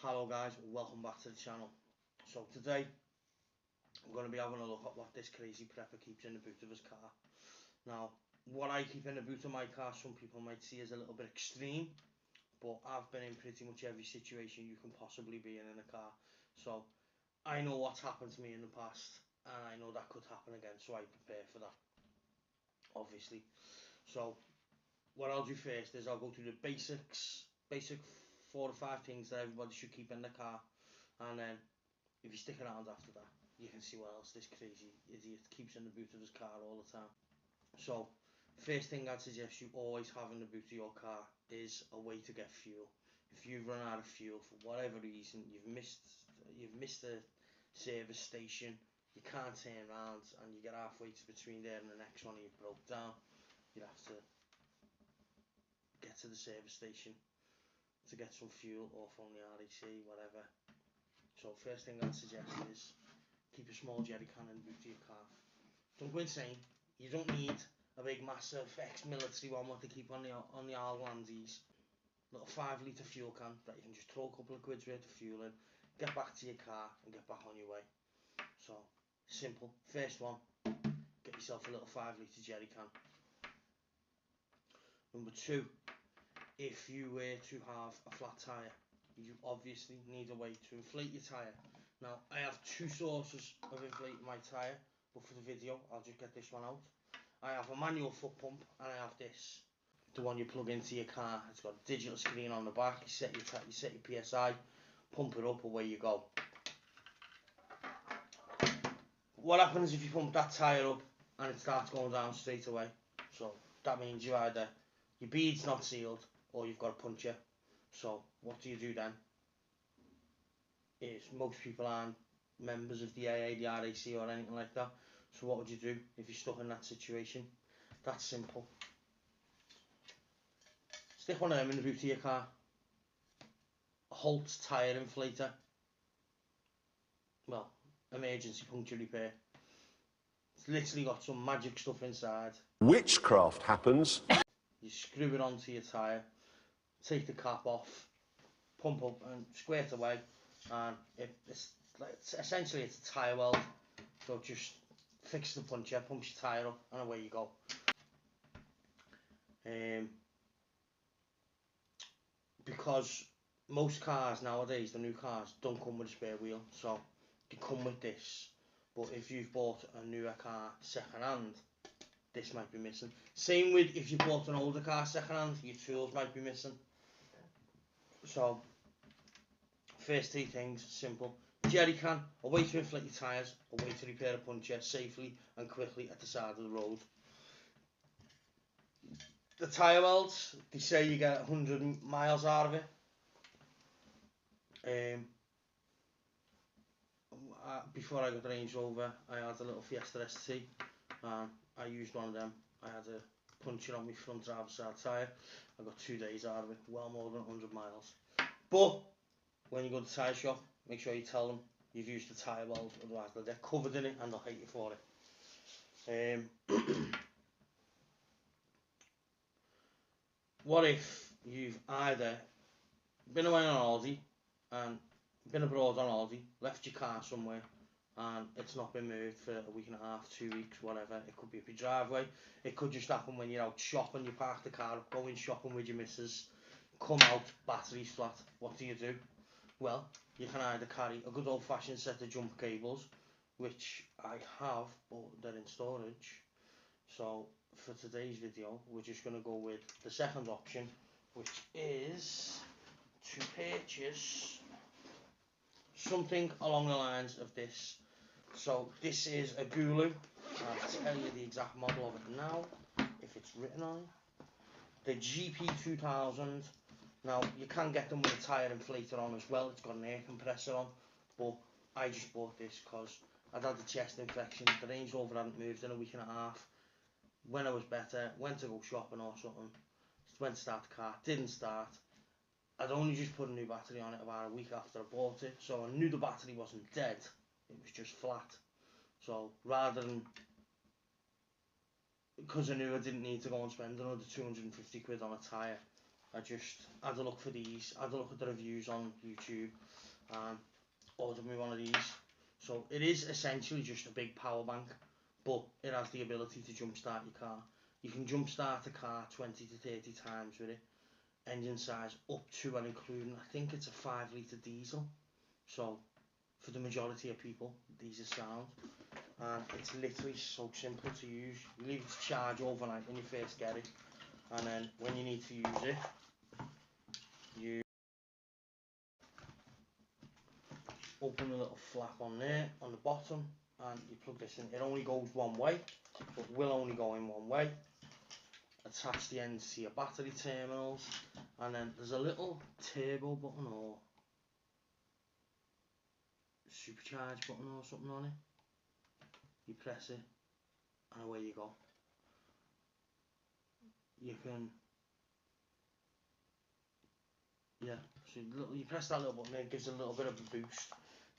Hello guys, welcome back to the channel. So today we're going to be having a look at what this crazy prepper keeps in the boot of his car. Now, what I keep in the boot of my car, some people might see as a little bit extreme, but I've been in pretty much every situation you can possibly be in a car. So I know what's happened to me in the past, and I know that could happen again, so I prepare for that, obviously. So what I'll do first is I'll go through the basic 4 or 5 things that everybody should keep in the car, and then if you stick around after that, you can see what else this crazy idiot keeps in the boot of his car all the time. So, first thing I'd suggest you always have in the boot of your car is a way to get fuel. If you've run out of fuel for whatever reason, you've missed a service station, you can't turn around, and you get halfway to between there and the next one and you've broke down, you have to get to the service station to get some fuel, or phone the RAC, whatever. So first thing I'd suggest is keep a small jerry can in the boot of your car. Don't go insane. You don't need a big massive ex-military one to keep on the Arlandies. Little 5 litre fuel can that you can just throw a couple of quid's worth of fuel in, get back to your car and get back on your way. So simple. First one, get yourself a little 5 litre jerry can. Number 2, if you were to have a flat tyre, you obviously need a way to inflate your tyre. Now, I have 2 sources of inflating my tyre, but for the video, I'll just get this one out. I have a manual foot pump, and I have this, the one you plug into your car. It's got a digital screen on the back. You set your PSI, pump it up, away you go. What happens if you pump that tyre up and it starts going down straight away? So that means you either your bead's not sealed or you've got a puncture. So what do you do then? Is most people aren't members of the AA, the RAC or anything like that. So what would you do if you're stuck in that situation? That's simple. Stick one of them in the boot of your car. A Holt tyre inflator. Well, emergency puncture repair. It's literally got some magic stuff inside. Witchcraft happens. You screw it onto your tyre, take the cap off, pump up and squirt away, and essentially it's a tyre weld. So just fix the puncture, pumps your tyre up, and away you go. Because most cars nowadays, the new cars, don't come with a spare wheel, so they come with this. But if you've bought a newer car second hand, this might be missing. Same with if you bought an older car second hand, your tools might be missing. So first 3 things, simple. Jerry can, a way to inflate your tyres, a way to repair a puncture safely and quickly at the side of the road. The tyre welds, they say you get 100 miles out of it. Before I got the Range Rover, I had a little Fiesta ST, and I used one of them. I had a puncture on my front driver's side tyre. I got 2 days out of it, well more than 100 miles. But when you go to the tyre shop, make sure you tell them you've used the tyre weld, otherwise they'll get covered in it and they'll hate you for it. What if you've either been away on holiday and been abroad on holiday, left your car somewhere and it's not been moved for a week and a half, 2 weeks, whatever. It could be up your driveway, it could just happen when you're out shopping, you park the car up, going shopping with your missus, come out, battery's flat. What do? Well, you can either carry a good old fashioned set of jumper cables, which I have, but they're in storage. So for today's video, we're just going to go with the second option, which is to purchase something along the lines of this. So this is a Gulu. I'll tell you the exact model of it now, if it's written on it. The GP2000. Now you can get them with a tyre inflator on as well. It's got an air compressor on, but I just bought this because I'd had a chest infection. The Range Rover hadn't moved in a week and a half. When I was better, went to go shopping or something, went to start the car, didn't start. I'd only just put a new battery on it about a week after I bought it, so I knew the battery wasn't dead, it was just flat. So rather than, because I knew I didn't need to go and spend another 250 quid on a tyre, I just had a look for these, had a look at the reviews on YouTube, and ordered me one of these. So it is essentially just a big power bank, but it has the ability to jump start your car. You can jump start a car 20 to 30 times with it. Engine size up to and including, I think it's a 5 litre diesel. So for the majority of people, these are sound. And it's literally so simple to use. You leave it to charge overnight when you first get it, and then when you need to use it, you open the little flap on there on the bottom and you plug this in. It only goes one way, but will only go in one way. Attach the ends to your battery terminals, and then there's a little turbo button or supercharge button or something on it. You press it and away you go. You can, yeah, so you press that little button and it gives a little bit of a boost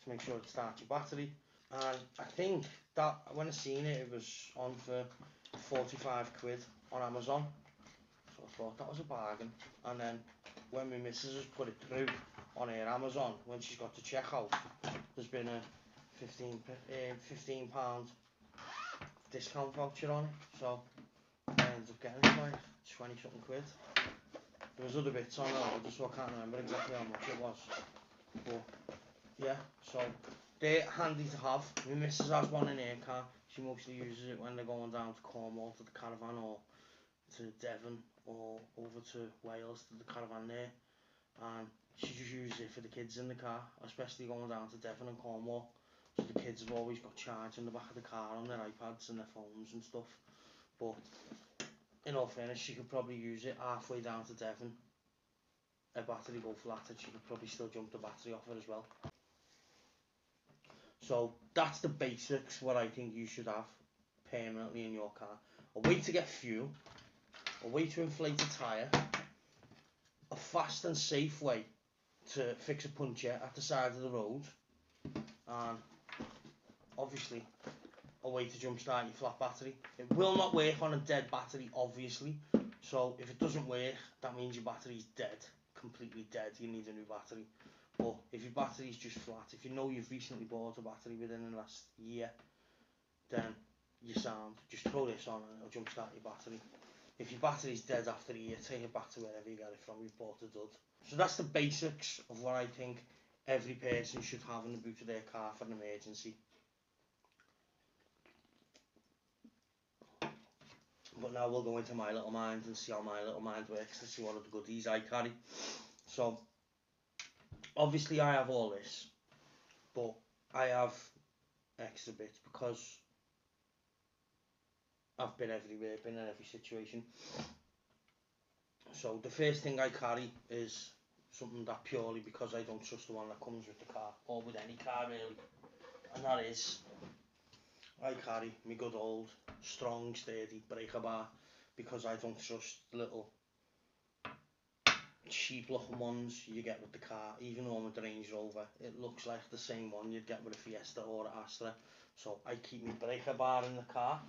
to make sure it starts your battery. And I think that when I seen it, it was on for 45 quid on Amazon, so I thought that was a bargain. And then when my missus has put it through on her Amazon, when she's got to checkout, there's been a £15 discount voucher on it, so I ended up getting it like 20 something quid. There was other bits on it, so I can't remember exactly how much it was, but yeah, so they're handy to have. My missus has one in her car. She mostly uses it when they're going down to Cornwall to the caravan, or to Devon, or over to Wales to the caravan there, and she just uses it for the kids in the car, especially going down to Devon and Cornwall. So the kids have always got charge in the back of the car on their iPads and their phones and stuff. But in all fairness, she could probably use it halfway down to Devon. Her battery go flat and she could probably still jump the battery off it as well. So that's the basics, what I think you should have permanently in your car. A way to get fuel, a way to inflate a tyre, a fast and safe way to fix a puncture at the side of the road, and obviously a way to jump start your flat battery. It will not work on a dead battery, obviously, so if it doesn't work, that means your battery's dead, completely dead. You need a new battery. But if your battery's just flat, if you know you've recently bought a battery within the last year, then you're sound. Just throw this on and it'll jump start your battery. If your battery's dead after a year, take it back to wherever you got it from. You've bought a dud. So that's the basics of what I think every person should have in the boot of their car for an emergency. But now we'll go into my little mind and see how my little mind works to see what other goodies I carry. So obviously I have all this, but I have extra bits because I've been everywhere, been in every situation. So the first thing I carry is something that purely because I don't trust the one that comes with the car, or with any car really, and that is, I carry my good old strong sturdy breaker bar, because I don't trust the little cheap looking ones you get with the car. Even the one with the Range Rover, it looks like the same one you'd get with a Fiesta or a Astra. So I keep my breaker bar in the car,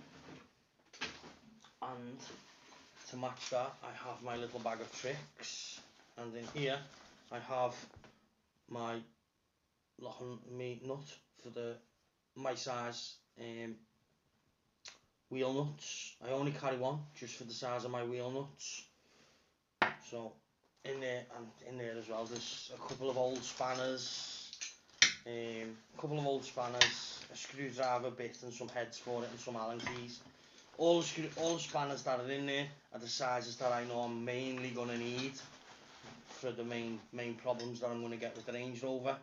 and to match that I have my little bag of tricks, and in here I have my me nut for my size wheel nuts. I only carry one just for the size of my wheel nuts. So in there, and in there as well, there's a couple of old spanners, a screwdriver bit and some heads for it and some Allen keys. All the spanners that are in there are the sizes that I know I'm mainly going to need for the main problems that I'm going to get with the Range Rover.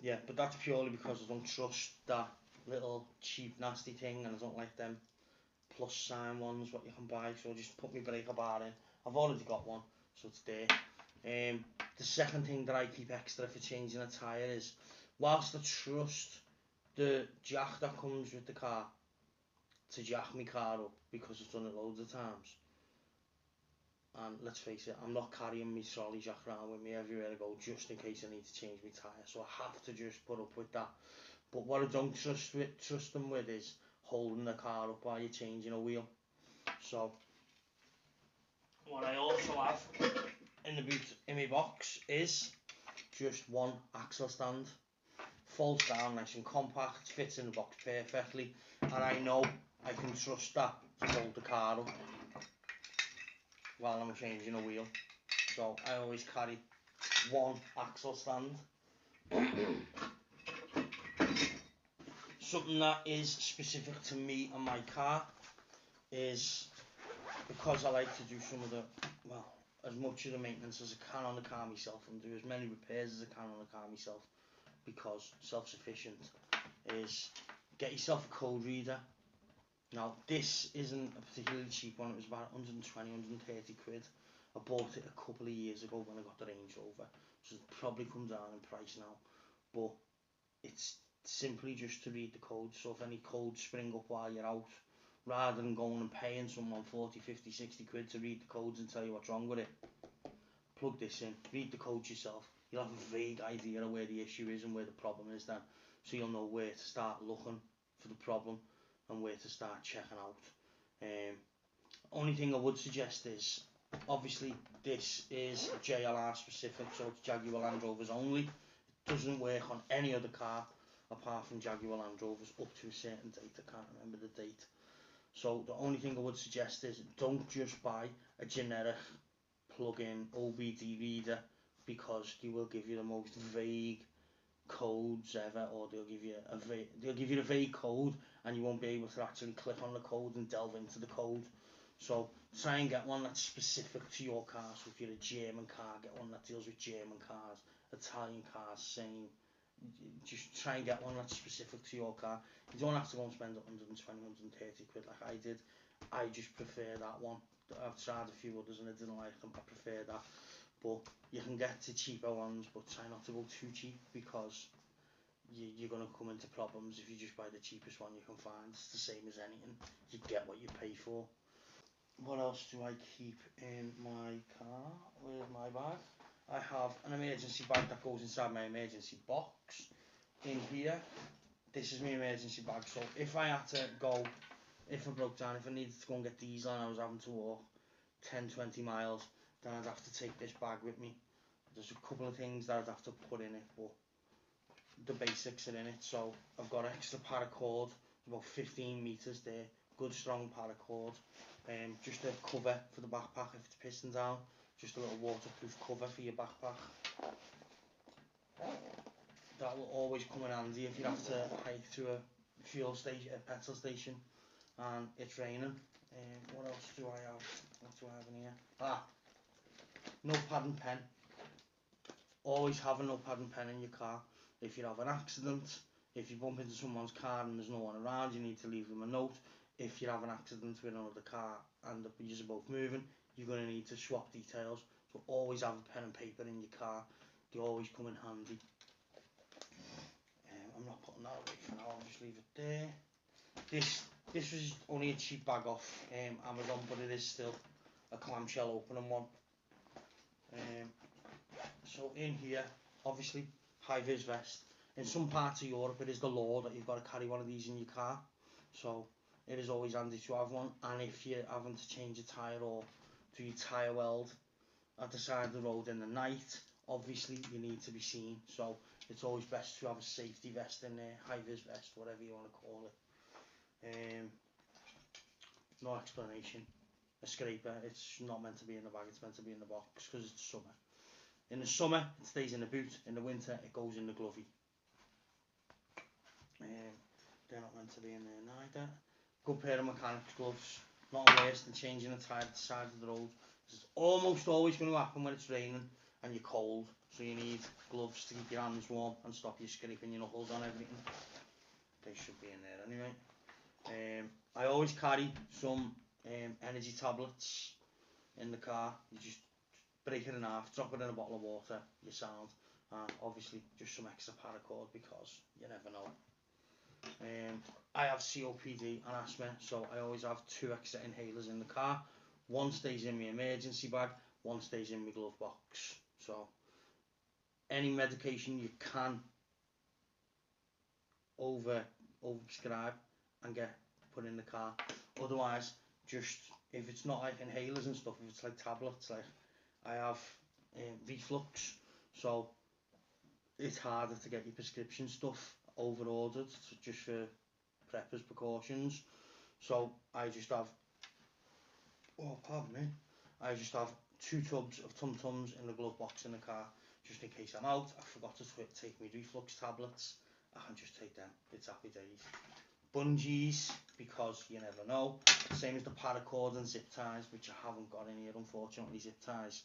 Yeah, but that's purely because I don't trust that little cheap nasty thing, and I don't like them plus sign ones what you can buy, so I just put my breaker bar in. I've already got one, so it's there. The second thing that I keep extra for changing a tyre is, whilst I trust the jack that comes with the car to jack my car up, because I've done it loads of times, and let's face it, I'm not carrying my trolley jack around with me everywhere I go just in case I need to change my tyre, so I have to just put up with that. But what I don't trust them with is holding the car up while you're changing a wheel. So what I also have in the boot in my box is just one axle stand. Folds down nice and compact, fits in the box perfectly, and I know I can trust that to hold the car up while I'm changing a wheel. So I always carry one axle stand. Something that is specific to me and my car is, because I like to do some of the, well, as much of the maintenance as I can on the car myself, and do as many repairs as I can on the car myself, because self-sufficient, is get yourself a code reader. Now this isn't a particularly cheap one, it was about 120, 130 quid. I bought it a couple of years ago when I got the Range Rover, so it's probably come down in price now, but it's simply just to read the codes. So if any codes spring up while you're out, rather than going and paying someone 40, 50, 60 quid to read the codes and tell you what's wrong with it, plug this in, read the codes yourself. You'll have a vague idea of where the issue is and where the problem is then, so you'll know where to start looking for the problem and where to start checking out. Only thing I would suggest is, obviously this is JLR specific, so it's Jaguar Land Rovers only. It doesn't work on any other car apart from Jaguar Land Rovers up to a certain date. I can't remember the date. So the only thing I would suggest is, don't just buy a generic plug-in OBD reader, because they will give you the most vague codes ever, or they'll give you a vague code and you won't be able to actually click on the code and delve into the code. So try and get one that's specific to your car. So if you're a German car, get one that deals with German cars. Italian cars, same. Just try and get one that's specific to your car. You don't have to go and spend 120, 130 quid like I did. I just prefer that one. I've tried a few others and I didn't like them. I prefer that. But you can get to cheaper ones, but try not to go too cheap, because you're going to come into problems if you just buy the cheapest one you can find. It's the same as anything. You get what you pay for. What else do I keep in my car? Where's my bag? I have an emergency bag that goes inside my emergency box. In here, this is my emergency bag. So if I had to go, if I broke down, if I needed to go and get diesel and I was having to walk 10, 20 miles, then I'd have to take this bag with me. There's a couple of things that I'd have to put in it, but the basics are in it. So I've got extra paracord, about 15 meters there, good strong paracord. Just a cover for the backpack if it's pissing down, just a little waterproof cover for your backpack. That will always come in handy if you have to hike to a fuel station, a petrol station, and it's raining. What else do I have? What do I have in here? Notepad and pen. Always have a notepad and pen in your car. If you have an accident, if you bump into someone's car and there's no one around, you need to leave them a note. If you have an accident with another car and you're both moving, you're going to need to swap details. So always have a pen and paper in your car. They always come in handy. I'm not putting that away for now, I'll just leave it there. This was only a cheap bag off Amazon, but it is still a clamshell opening one. So in here, obviously, high-vis vest. In some parts of Europe, it is the law that you've got to carry one of these in your car. So it is always handy to have one. And if you're having to change a tyre or do your tyre weld at the side of the road in the night, obviously you need to be seen. So it's always best to have a safety vest in there, high-vis vest, whatever you want to call it. No explanation. A scraper, it's not meant to be in the bag, it's meant to be in the box because it's summer. In the summer, it stays in the boot. In the winter, it goes in the glovey. They're not meant to be in there neither. Good pair of mechanics gloves. Not worse than changing a tyre at the side of the road. It's almost always going to happen when it's raining and you're cold. So you need gloves to keep your hands warm and stop you scraping your knuckles on everything. They should be in there anyway. I always carry some energy tablets in the car. You just break it in half, drop it in a bottle of water, you're sound. Obviously just some extra paracord because you never know. I have COPD and asthma, so I always have 2 extra inhalers in the car. One stays in my emergency bag, one stays in my glove box. So any medication you can overprescribe and get put in the car. Otherwise, just if it's not like inhalers and stuff, if it's like tablets, like I have reflux, so it's harder to get your prescription stuff over ordered just for preppers precautions. So I just have, oh pardon me, I just have 2 tubs of Tum Tums in the glove box in the car, just in case I'm out. I forgot to take my reflux tablets, I can just take them. It's happy days. Bungees, because you never know. Same as the paracord and zip ties, which I haven't got in here, unfortunately, zip ties.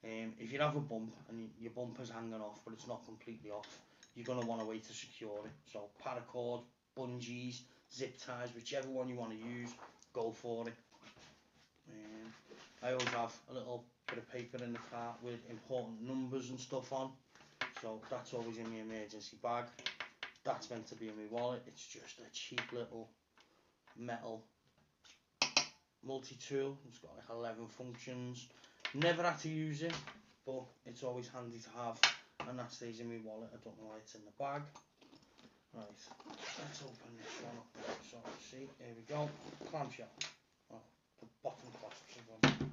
If you have a bump and your bumper's hanging off but it's not completely off, you're going to want a way to secure it. So paracord, bungees, zip ties, whichever one you want to use, go for it. I always have a little bit of paper in the car with important numbers and stuff on, so that's always in my emergency bag. That's meant to be in my wallet. It's just a cheap little metal multi-tool. It's got like 11 functions. Never had to use it, but it's always handy to have, and that stays in my wallet. I don't know why it's in the bag. Right, let's open this one up. So see, here we go. Clamshell. Oh, the bottom clasps of one.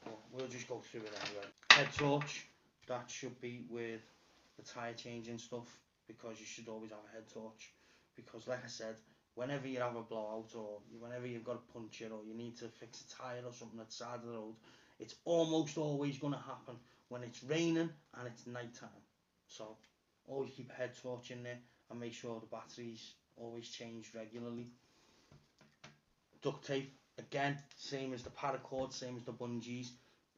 But we'll just go through it anyway. Head torch. That should be with the tyre changing stuff, because you should always have a head torch. Because like I said, whenever you have a blowout, or whenever you've got a puncture, or you need to fix a tyre or something at the side of the road, it's almost always going to happen when it's raining and it's night time. So always keep a head torch in there and make sure the batteries always changed regularly. Duct tape, again, same as the paracord, same as the bungees.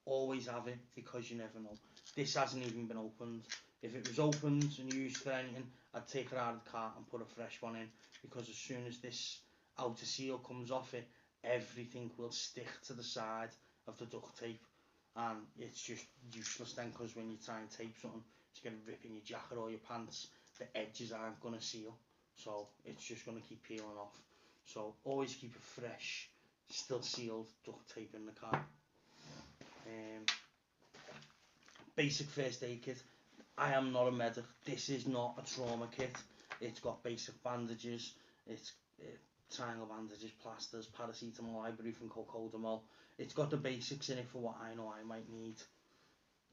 Always have it, because you never know. This hasn't even been opened. If it was opened and used for anything, I'd take it out of the car and put a fresh one in, because as soon as this outer seal comes off it, everything will stick to the side of the duct tape, and it's just useless then, because when you try and tape something, it's going to rip in your jacket or your pants. The edges aren't going to seal, so it's just going to keep peeling off. So always keep a fresh, still sealed duct tape in the car. Basic first aid kit. I am not a medic. This is not a trauma kit. It's got basic bandages. It's triangle bandages, plasters, paracetamol, ibuprofen, cocodamol. It's got the basics in it for what I know I might need.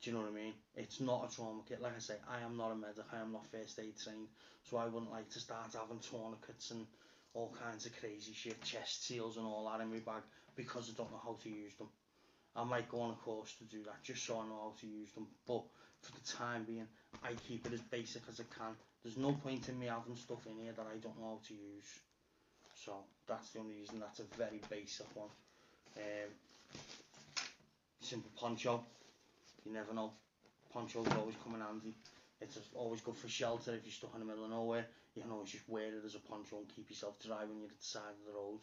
Do you know what I mean? It's not a trauma kit. Like I say, I am not a medic. I am not first aid trained, so I wouldn't like to start having tourniquets and all kinds of crazy shit, chest seals and all that in my bag, because I don't know how to use them. I might go on a course to do that, just so I know how to use them, but for the time being, I keep it as basic as I can. There's no point in me having stuff in here that I don't know how to use. So that's the only reason. That's a very basic one. Simple poncho. You never know. Ponchos always come in handy. It's always good for shelter if you're stuck in the middle of nowhere. You can always just wear it as a poncho and keep yourself dry when you're at the side of the road.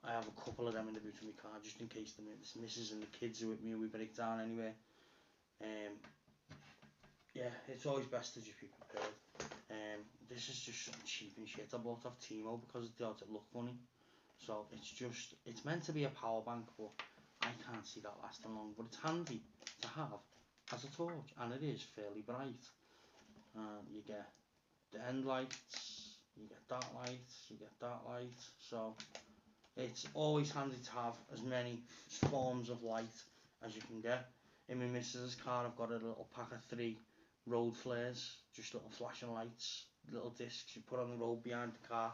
I have a couple of them in the boot of my car, just in case the missus and the kids are with me and we break down anyway. Yeah, it's always best to just be prepared. This is just something cheap and shit I bought off Timo because it does look funny. So it's meant to be a power bank, but I can't see that lasting long. But it's handy to have as a torch, and it is fairly bright. You get the end lights, you get that light, you get that light. So it's always handy to have as many forms of light as you can get. In my missus's car, I've got a little pack of 3 road flares, just little flashing lights, little discs you put on the road behind the car,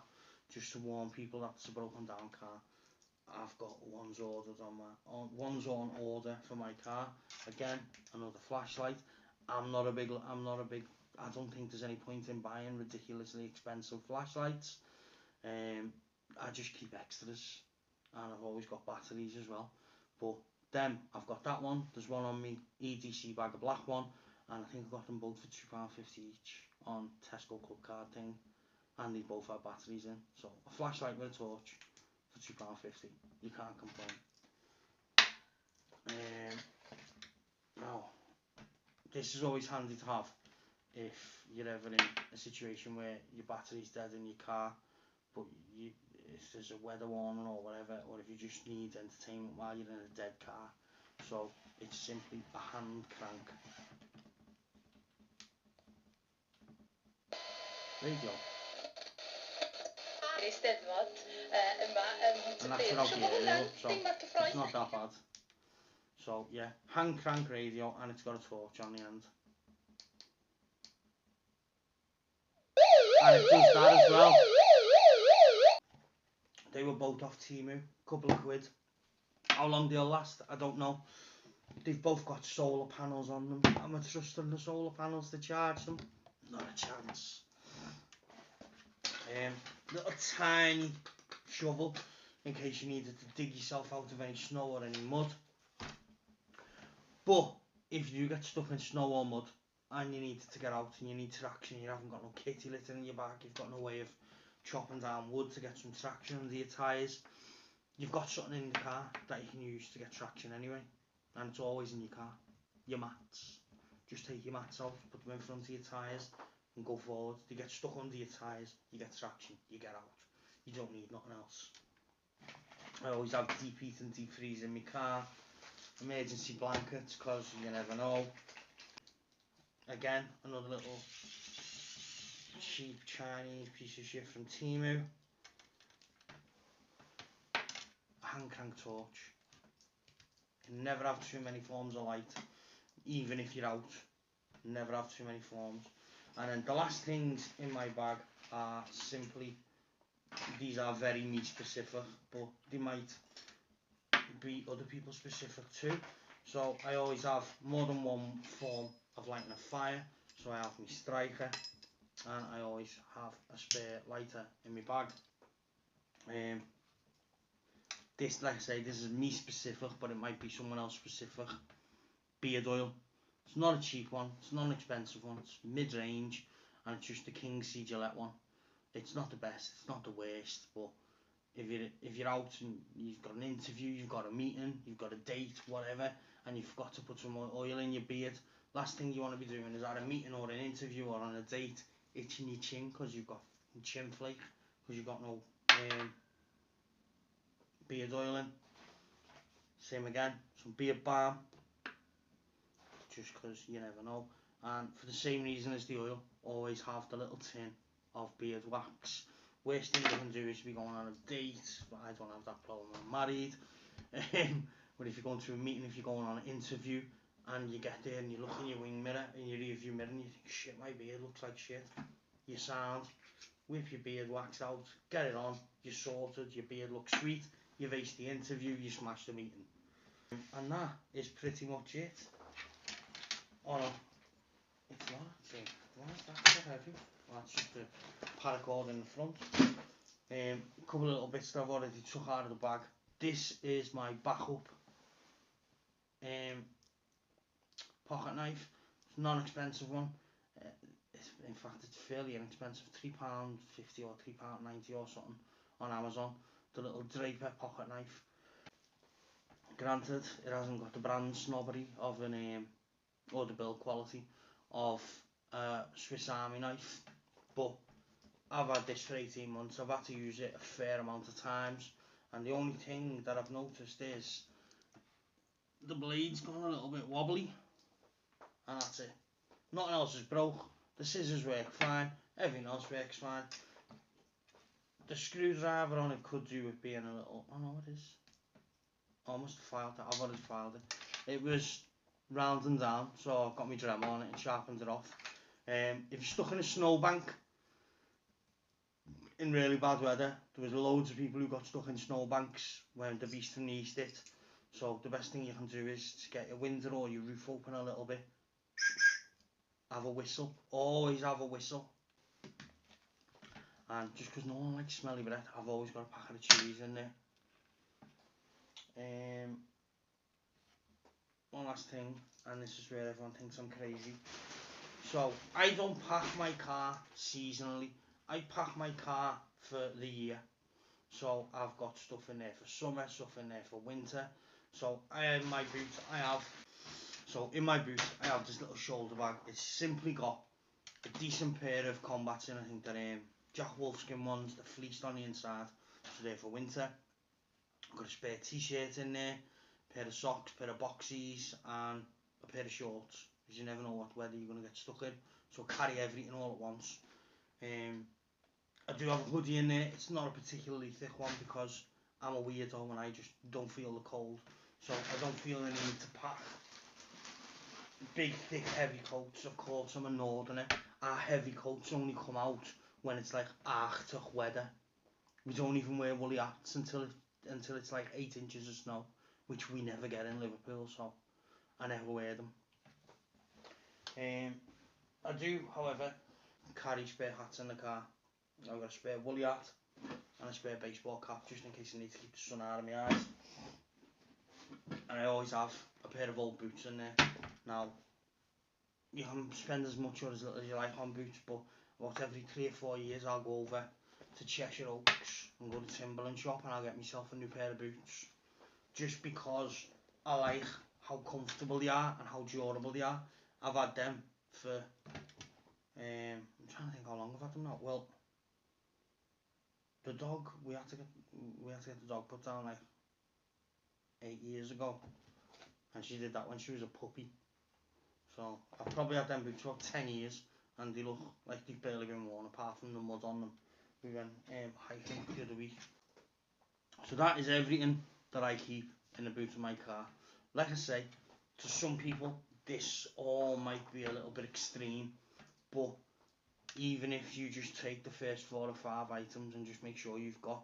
just to warn people that it's a broken down car. I've got ones ordered one's on order for my car. Again, another flashlight. I don't think there's any point in buying ridiculously expensive flashlights. I just keep extras, and I've always got batteries as well. But them, I've got that one. There's one on me EDC bag, a black one, and I think I got them both for £2.50 each on Tesco Club Card thing, and they both have batteries in. So a flashlight with a torch for £2.50. You can't complain. Now, this is always handy to have if you're ever in a situation where your battery's dead in your car, but if there's a weather warning or whatever, or if you just need entertainment while you're in a dead car. So it's simply a hand crank. There you go. Eisteddfod yma and that's without the aerial, so it's not that bad. So yeah, hand crank radio, and it's got a torch on the end. And it does that as well. They were both off Temu, couple of quid. How long they'll last, I don't know. They've both got solar panels on them. Am I trusting the solar panels to charge them? Not a chance. Little tiny shovel in case you needed to dig yourself out of any snow or any mud. But if you get stuck in snow or mud and you need to get out and you need traction, you haven't got no kitty litter in your back, you've got no way of chopping down wood to get some traction under your tyres, you've got something in the car that you can use to get traction anyway, and it's always in your car. Your mats. Just take your mats out, put them in front of your tyres and go forward. You get stuck under your tyres, you get traction, you get out. You don't need nothing else. I always have deep heat and deep freeze in my car. Emergency blankets, because you never know. Again, another little cheap Chinese piece of shit from Temu. Hand crank torch. You never have too many forms of light, even if you're out. Never have too many forms. And then the last things in my bag are simply, these are very me specific, but they might be other people specific too. So I always have more than one form of lighting a fire. So I have my striker, and I always have a spare lighter in my bag. This, like I say, this is me specific, but it might be someone else specific. Beard oil. It's not a cheap one, it's not an expensive one, it's mid-range, and it's just the King's Gillette one. It's not the best, it's not the worst, but if you're out and you've got an interview, you've got a meeting, you've got a date, whatever, and you forgot to put some oil in your beard, last thing you want to be doing is at a meeting or an interview or on a date, itching your chin because you've got chin flake, because you've got no beard oil in. Same again, some beard balm, just because you never know. And for the same reason as the oil, always have the little tin of beard wax. Worst thing you can do is be going on a date, but I don't have that problem, I'm married. But if you're going to a meeting, if you're going on an interview, and you get there and you look in your wing mirror, in your rear view mirror, and you think, shit, my beard looks like shit. You sound, whip your beard wax out, get it on, you're sorted, your beard looks sweet, you've aced the interview, you smashed the meeting. And that is pretty much it. Oh no, it's not actually. Why is that so heavy? Well, that's just the paracord in the front. A couple of little bits that I've already took out of the bag. This is my backup pocket knife. It's a non-expensive one. In fact, it's fairly inexpensive, £3.50 or £3.90 or something on Amazon. The little Draper pocket knife. Granted, it hasn't got the brand snobbery of an or the build quality of a Swiss Army knife, but I've had this for 18 months, I've had to use it a fair amount of times, and the only thing that I've noticed is the blade's gone a little bit wobbly, and that's it. Nothing else is broke, the scissors work fine, everything else works fine. The screwdriver on it could do with being a little, oh no it is, I must have filed that, I've already filed it. It was round and down, so I've got my Dremel on it and sharpened it off. If you're stuck in a snowbank in really bad weather, there was loads of people who got stuck in snowbanks when the beast from the east hit. So the best thing you can do is to get your window or your roof open a little bit. Have a whistle, always have a whistle. And just because no one likes smelly breath, I've always got a packet of chilies in there. One last thing, and this is where everyone thinks I'm crazy. So I don't pack my car seasonally, I pack my car for the year. So I've got stuff in there for summer, stuff in there for winter. So in my boot I have this little shoulder bag. It's simply got a decent pair of combats in. I think they're Jack Wolfskin ones, they're fleeced on the inside, so they're for winter. I've got a spare t-shirt in there, pair of socks, pair of boxies, and a pair of shorts, because you never know what weather you're going to get stuck in. So carry everything all at once. I do have a hoodie in there. It's not a particularly thick one because I'm a weirdo and I just don't feel the cold. So I don't feel the need to pack big, thick, heavy coats. Of course, I'm a northerner. Our heavy coats only come out when it's like Arctic weather. We don't even wear woolly hats until it's like 8 inches of snow, which we never get in Liverpool, so I never wear them. I do, however, carry spare hats in the car. I've got a spare woolly hat and a spare baseball cap just in case I need to keep the sun out of my eyes. And I always have a pair of old boots in there. Now, you can spend as much or as little as you like on boots, but about every 3 or 4 years I'll go over to Cheshire Oaks and go to Timberland shop and I'll get myself a new pair of boots. Just because I like how comfortable they are and how durable they are. I've had them for, I'm trying to think how long I've had them now. Well, the dog, we had to get the dog put down like 8 years ago, and she did that when she was a puppy. So I've probably had them boots for about 10 years, and they look like they've barely been worn apart from the mud on them. We went hiking the other week. So that is everything that I keep in the boot of my car. Like I say, to some people this all might be a little bit extreme, but even if you just take the first 4 or 5 items and just make sure you've got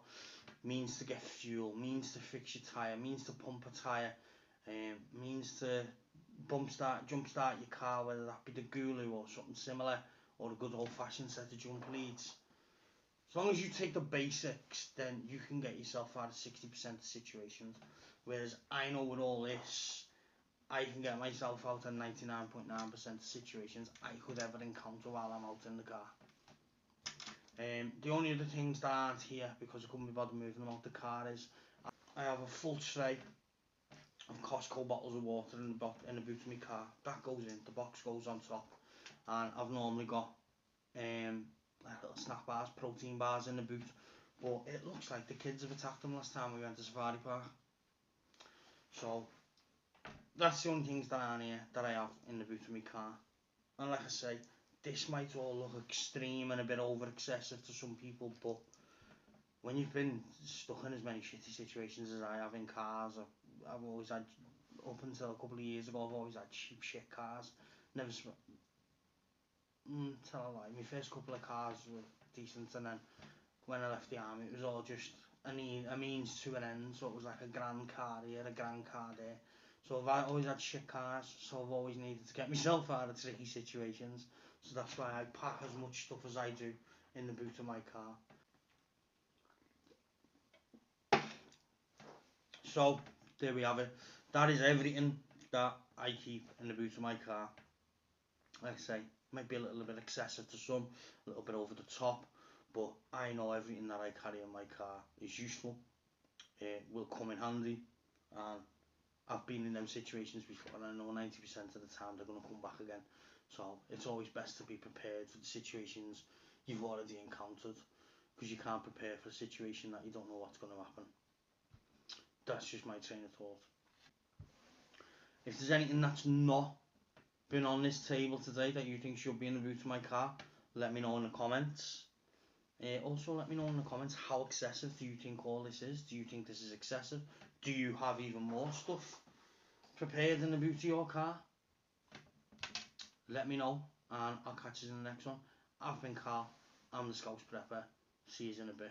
means to get fuel, means to fix your tyre, means to pump a tyre, means to jump start your car, whether that be the Gulu or something similar, or a good old fashioned set of jump leads. As long as you take the basics, then you can get yourself out of 60% of situations. Whereas I know with all this, I can get myself out of 99.9% of situations I could ever encounter while I'm out in the car. The only other things that aren't here, because I couldn't be bothered moving them out the car, is I have a full tray of Costco bottles of water in the boot of my car. That goes in, the box goes on top, and I've normally got like little snack bars, protein bars in the boot, but it looks like the kids have attacked them last time we went to Safari Park. So that's the only things that aren't here that I have in the boot of my car. And like I say, this might all look extreme and a bit over excessive to some people, but when you've been stuck in as many shitty situations as I have in cars, I've always had, up until a couple of years ago, I've always had cheap shit cars. Never tell a lie, my first couple of cars were decent, and then when I left the army it was all just a means to an end. So it was like a grand car here, a grand car there. So I've always had shit cars, so I've always needed to get myself out of tricky situations. So that's why I pack as much stuff as I do in the boot of my car. So there we have it. That is everything that I keep in the boot of my car. Like I say, might be a little bit excessive to some, a little bit over the top, but I know everything that I carry in my car is useful. It will come in handy, and I've been in them situations before, and I know 90% of the time they're going to come back again. So it's always best to be prepared for the situations you've already encountered, because you can't prepare for a situation that you don't know what's going to happen. That's just my train of thought. If there's anything that's not been on this table today that you think should be in the boot of my car, let me know in the comments. Also let me know in the comments, how excessive do you think all this is? Do you think this is excessive? Do you have even more stuff prepared in the boot of your car? Let me know, and I'll catch you in the next one. I've been Carl, I'm the Scouts Prepper. See you in a bit.